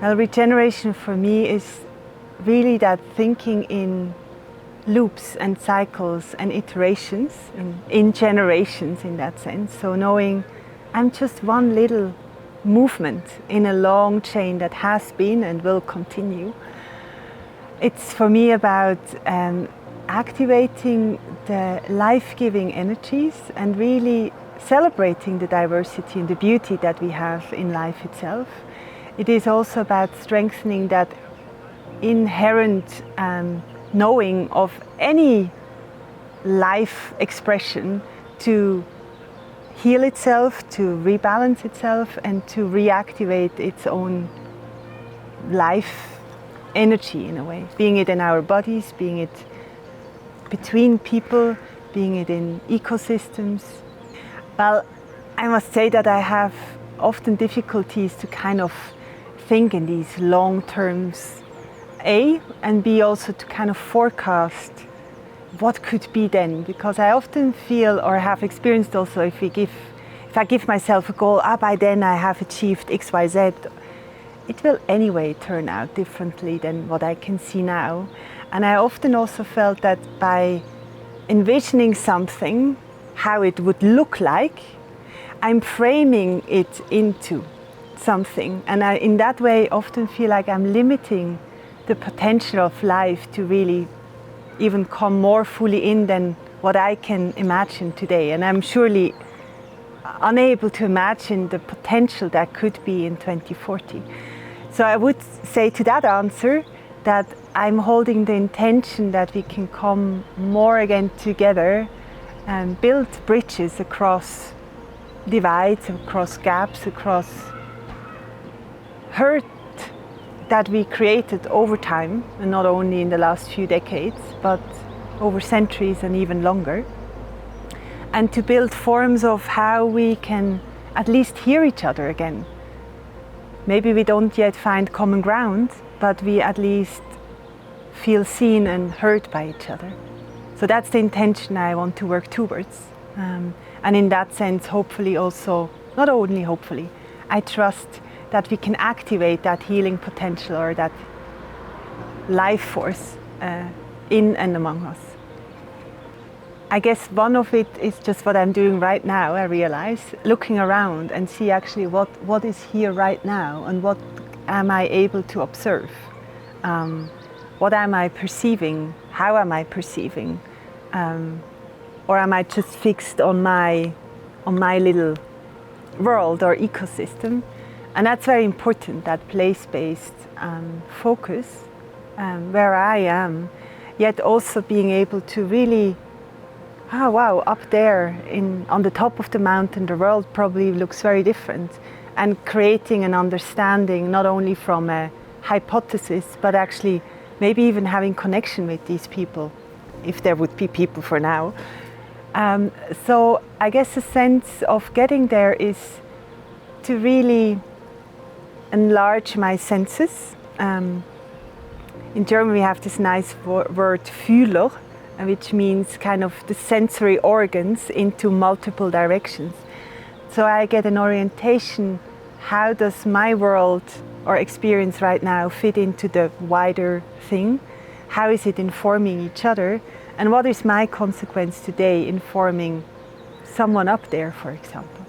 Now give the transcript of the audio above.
Well, regeneration for me is really that thinking in loops and cycles and iterations, in generations in that sense. So knowing I'm just one little movement in a long chain that has been and will continue. It's for me about activating the life-giving energies and really celebrating the diversity and the beauty that we have in life itself. It is also about strengthening that inherent knowing of any life expression to heal itself, to rebalance itself, and to reactivate its own life energy in a way. Being it in our bodies, being it between people, being it in ecosystems. Well, I must say that I have often difficulties to kind of think in these long terms, A, and B also to kind of forecast what could be then, because I often feel or have experienced also if I give myself a goal, by then I have achieved X, Y, Z, it will anyway turn out differently than what I can see now. And I often also felt that by envisioning something, how it would look like, I'm framing it into something. And I, in that way, often feel like I'm limiting the potential of life to really even come more fully in than what I can imagine today. And I'm surely unable to imagine the potential that could be in 2040. So I would say to that answer that I'm holding the intention that we can come more again together and build bridges across divides, across gaps, across hurt that we created over time, and not only in the last few decades, but over centuries and even longer. And to build forms of how we can at least hear each other again. Maybe we don't yet find common ground, but we at least feel seen and heard by each other. So that's the intention I want to work towards. And in that sense, hopefully also, not only hopefully, I trust that we can activate that healing potential or that life force in and among us. I guess one of it is just what I'm doing right now, I realize, looking around and see actually what is here right now and what am I able to observe. What am I perceiving? How am I perceiving? Or am I just fixed on my little world or ecosystem? And that's very important, that place-based focus, where I am, yet also being able to really, oh wow, up there on the top of the mountain, the world probably looks very different. And creating an understanding, not only from a hypothesis, but actually maybe even having connection with these people, if there would be people for now. So I guess a sense of getting there is to really enlarge my senses. In German we have this nice word Fühler, which means kind of the sensory organs into multiple directions. So I get an orientation, how does my world or experience right now fit into the wider thing? How is it informing each other? And what is my consequence today informing someone up there, for example?